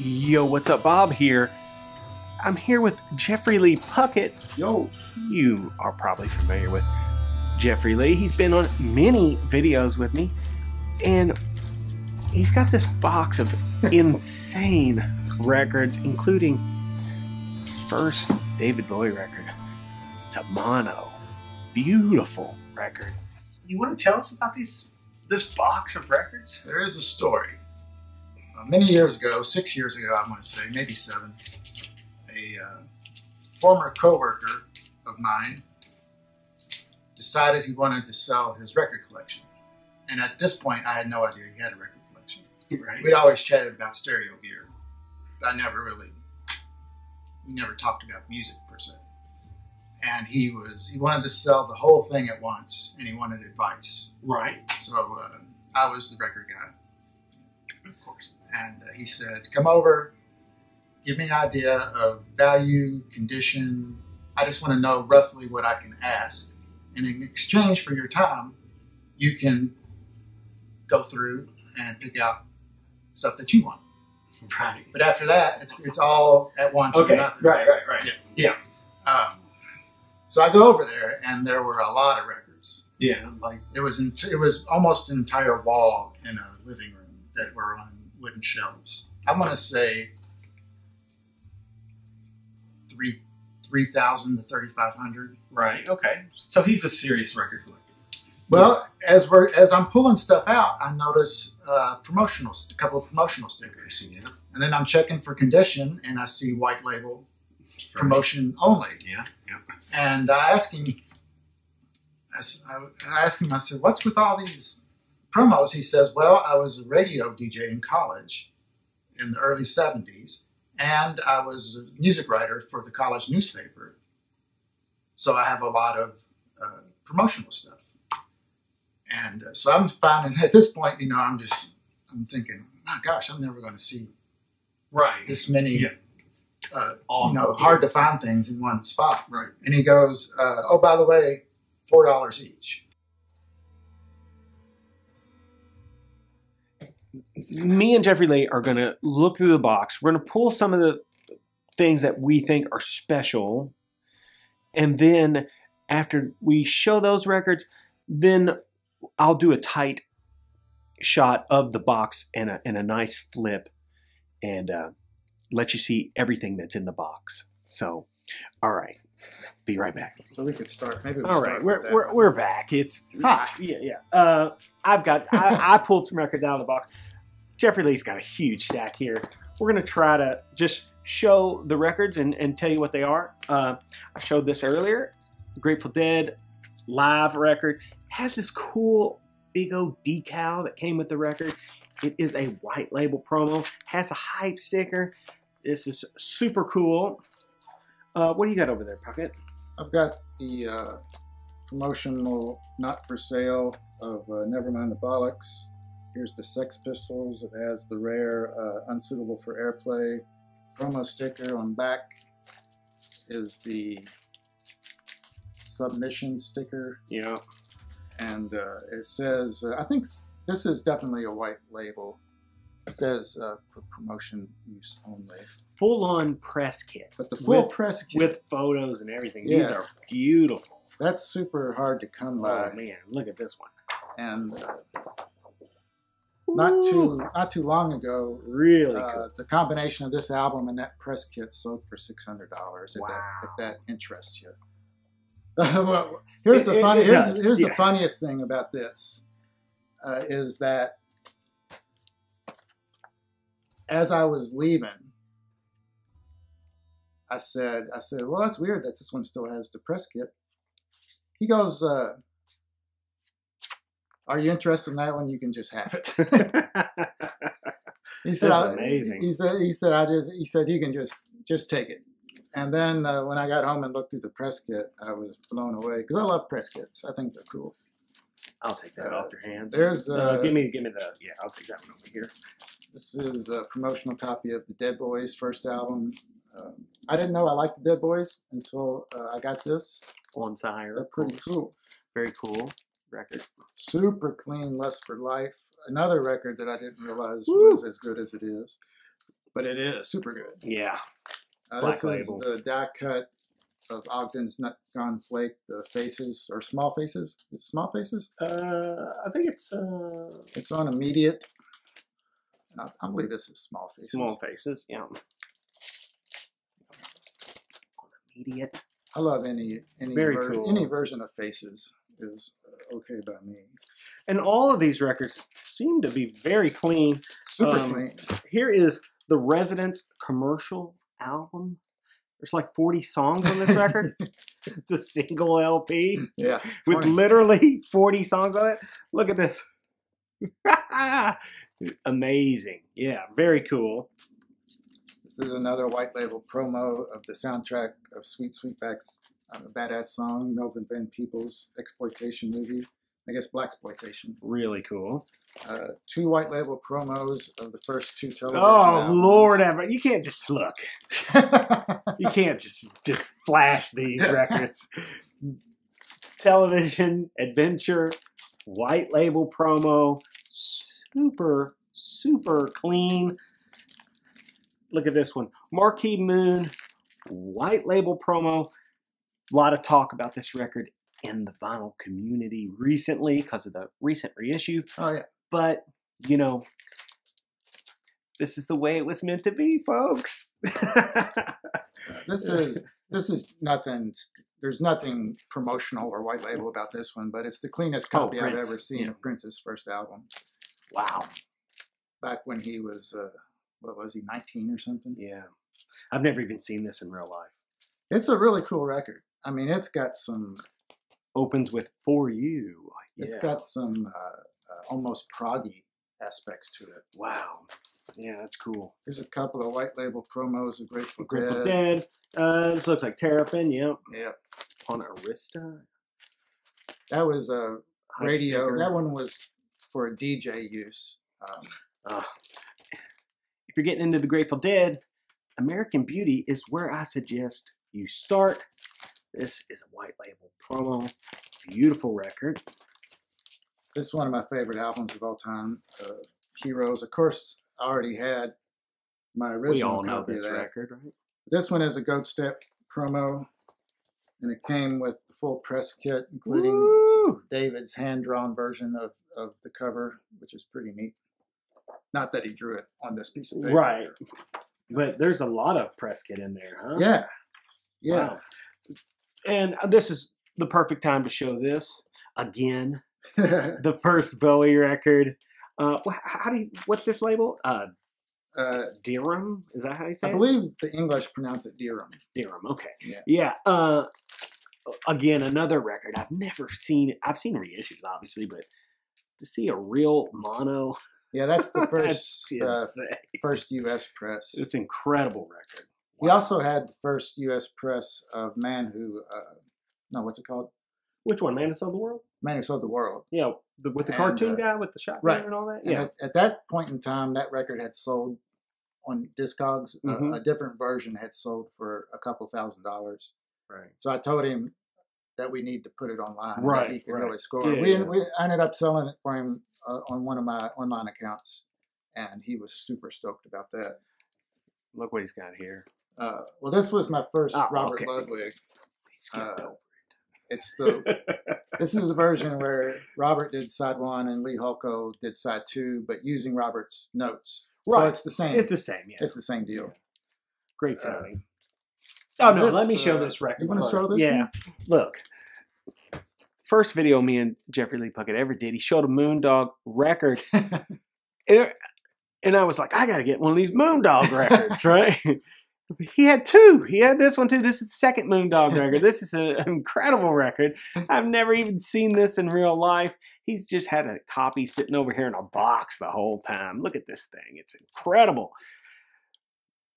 Yo, what's up? Bob here. I'm here with Jeffrey Lee Puckett. Yo. You are probably familiar with Jeffrey Lee. He's been on many videos with me, and he's got this box of insane records, including his first David Bowie record. It's a mono. Beautiful record. You want to tell us about this box of records? There is a story. Many years ago, 6 years ago, I want to say, maybe 7, a former co-worker of mine decided he wanted to sell his record collection. And at this point, I had no idea he had a record collection. Right. We'd always chatted about stereo gear, but we never talked about music per se. And he wanted to sell the whole thing at once, and he wanted advice. Right. So I was the record guy. Of course. And he said, come over, give me an idea of value, condition. I just want to know roughly what I can ask. And in exchange for your time, you can go through and pick out stuff that you want. Right. But after that, it's all at once. Okay. Or nothing. Right. Yeah. So I go over there, and there were a lot of records. Yeah. Like It was almost an entire wall in a living room that were on wooden shelves. I want to say 3,000 to 3,500. right. Okay. So he's a serious record collector. Well, as I'm pulling stuff out, I notice a couple of promotional stickers. Yeah. And then I'm checking for condition, and I see white label, promotion only. Yeah. And I asked him, I said, what's with all these promos? He says, well, I was a radio DJ in college in the early 70s, and I was a music writer for the college newspaper. So I have a lot of promotional stuff. And so I'm finding, at this point, I'm thinking, my gosh, I'm never going to see this many hard to find things in one spot. Right. And he goes, oh, by the way, $4 each. Me and Jeffrey Lee are going to look through the box. We're going to pull some of the things that we think are special. And then after we show those records, then I'll do a tight shot of the box and a nice flip and let you see everything that's in the box. So, all right. Be right back. So we could start. Maybe we'll All start right, with that. we're back. It's Hi. yeah. I pulled some records out of the box. Jeffrey Lee's got a huge stack here. We're gonna try to just show the records and tell you what they are. I showed this earlier. Grateful Dead live record. It has this cool big old decal that came with the record. It is a white label promo. Has a hype sticker. This is super cool. What do you got over there, Puckett? I've got the promotional not for sale of Nevermind the Bollocks. Here's the Sex Pistols. It has the rare unsuitable for airplay promo sticker. On back is the submission sticker. Yeah. And it says, I think this is definitely a white label. It says for promotion use only. Full-on press kit. But the full press kit. With photos and everything. Yeah. These are beautiful. That's super hard to come by. Oh man, look at this one. And not too long ago, Really cool. the combination of this album and that press kit sold for $600. Wow. If that interests you. Well, here's the funniest thing about this is that as I was leaving, I said, well, that's weird that this one still has the press kit. He goes, are you interested in that one? You can just have it. He said, That's amazing. He said you can just take it. And then when I got home and looked through the press kit, I was blown away because I love press kits. I think they're cool. I'll take that off your hands. There's give me the I'll take that one over here. This is a promotional copy of the Dead Boys' first album. I didn't know I liked the Dead Boys until I got this. On Sire. They're pretty cool. Very cool record. Super clean, Lust for Life. Another record that I didn't realize was as good as it is. but it is super good. Yeah. This Black is label. the die cut of Ogden's Nut Gone Flake, the faces, or small faces. Is it small faces? I think it's It's on immediate. I believe this is small faces. small faces. Yeah. Immediate. I love any Very version. cool. Any version of faces is okay by me. And all of these records seem to be very clean. Super clean. Here is the Residents commercial album. There's like 40 songs on this record. It's a single LP Yeah. with 20. literally 40 songs on it. Look at this. Amazing. Yeah, very cool. This is another white label promo of the soundtrack of Sweet Sweetback's Badass Song, Melvin Van Peebles' exploitation movie. I guess blaxploitation. Really cool. 2 white label promos of the first 2 television Oh, albums. Lord ever. You can't just look. You can't just flash these records. Television, adventure, white label promo. Super, super clean. Look at this one. Marquee Moon, white label promo. A lot of talk about this record in the vinyl community recently because of the recent reissue. Oh, yeah. But, you know, this is the way it was meant to be, folks. This is nothing. There's nothing promotional or white label about this one, but it's the cleanest copy I've Prince. ever seen Yeah. of Prince's first album. Wow. Back when he was, what was he, 19 or something? Yeah. I've never even seen this in real life. It's a really cool record. I mean, it's got some. Opens with For You. It's Yeah. got some almost proggy aspects to it. Wow. Yeah, that's cool. There's a couple of white label promos of Grateful Grateful Dead. Dead. This looks like Terrapin. Yep. Yep. On Arista. That was a Hot radio. sticker. That one was for a DJ use. If you're getting into the Grateful Dead, American Beauty is where I suggest you start. This is a white label promo. Beautiful record. This is one of my favorite albums of all time. Heroes. Of course, I already had my We original all know copy of this that. record, right? This one is a Goat Step promo, and it came with the full press kit, including Woo! David's hand-drawn version of the cover, which is pretty neat. Not that he drew it on this piece of paper. Right. But there's a lot of press kit in there, huh? Yeah. Yeah. Wow. And this is the perfect time to show this again. The first Bowie record. What's this label? Dirham? Is that how you say I it? believe the English pronounce it Dirham. Dirham. Okay. Yeah. Yeah. Again, another record I've never seen. I've seen reissues, obviously, but to see a real mono. Yeah, that's the That's insane. first U.S. press. It's an incredible record. He also had the first U.S. press of Man Who, what's it called? Which one? Man Who Sold the World? Man Who Sold the World. Yeah, with the And, cartoon guy with the shotgun right. and all that? And Yeah. at that point in time, that record had sold on Discogs. Mhm. A different version had sold for a couple $1,000s. Right. So I told him that we need to put it online. and Right, that he could right. really score. Yeah, We ended up selling it for him on one of my online accounts, and he was super stoked about that. Look what he's got here. Well, this was my first Oh, Robert okay. Ludwig. He skipped over It's this is the version where Robert did side 1 and Lee Hulko did side 2, but using Robert's notes. So Right. it's the same. It's the same, yeah. It's the same deal. Great timing. Oh, no, this, let me show this record you wanna first. show this Yeah. one? Look. First video me and Jeffrey Lee Puckett ever did, he showed a Moondog record. And I was like, I got to get one of these Moondog records, right? He had 2. He had this one too. This is the second Moondog record. This is an incredible record. I've never even seen this in real life. He's just had a copy sitting over here in a box the whole time. Look at this thing. It's incredible.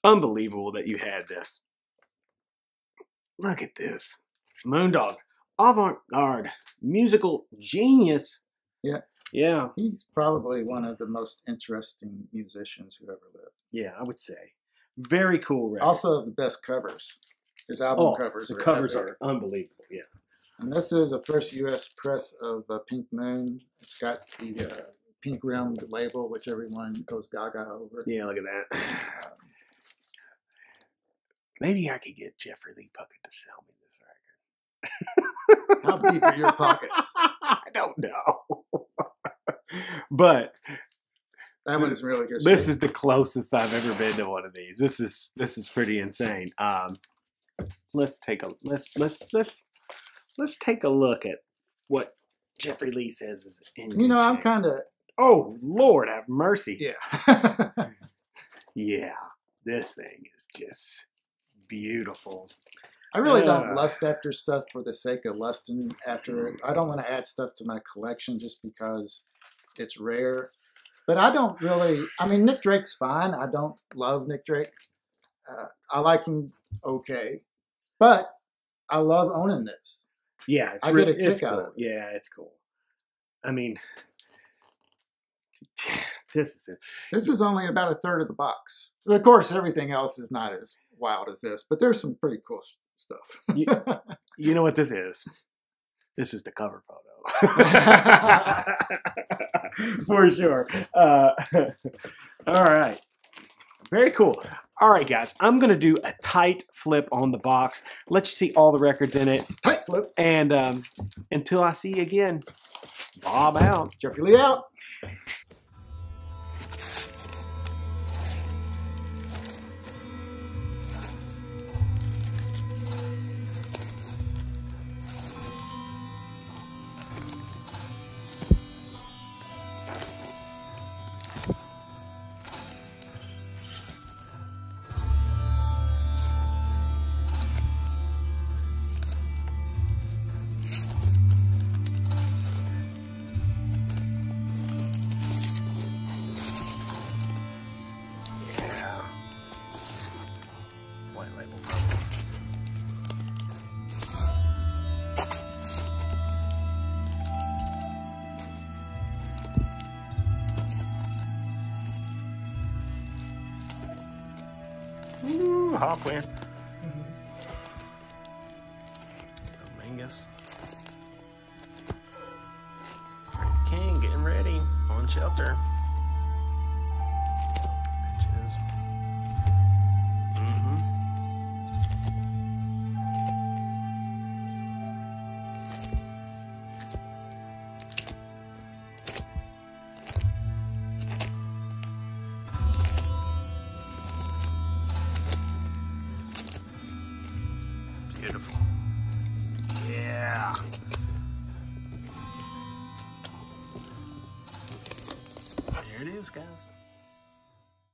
Unbelievable that you had this. Look at this. Moondog. Avant-garde. Musical genius. Yeah. Yeah. He's probably one of the most interesting musicians who ever lived. Yeah, I would say. Very cool record. Also, the best covers. His album covers. The are covers epic. are unbelievable. Yeah. And this is a first U.S. press of Pink Moon. It's got the pink rimmed label, which everyone goes gaga over. Yeah, look at that. Maybe I could get Jeffrey Lee Puckett to sell me this record. How deep are your pockets? I don't know. But That one's really good. This is the closest I've ever been to one of these. This is pretty insane. Let's take a look at what Jeffrey Lee says is in. You know, I'm kind of. Oh Lord, have mercy. Yeah. Yeah, this thing is just beautiful. I really don't lust after stuff for the sake of lusting after it. I don't want to add stuff to my collection just because it's rare. But I don't really, I mean, Nick Drake's fine. I don't love Nick Drake. I like him okay. But I love owning this. Yeah, I get a kick out of it. Yeah, it's cool. I mean, this is only about a third of the box. Of course, everything else is not as wild as this, but there's some pretty cool stuff. You know what this is? This is the cover photo. For sure. All right. Very cool. All right, guys. I'm going to do a tight flip on the box. Let you see all the records in it. Tight flip. And until I see you again, Bob out. Jeffrey Lee out. Ooh, Hawkwind. Mangus. King getting ready on shelter. Bitches. Beautiful. Yeah. There it is, guys.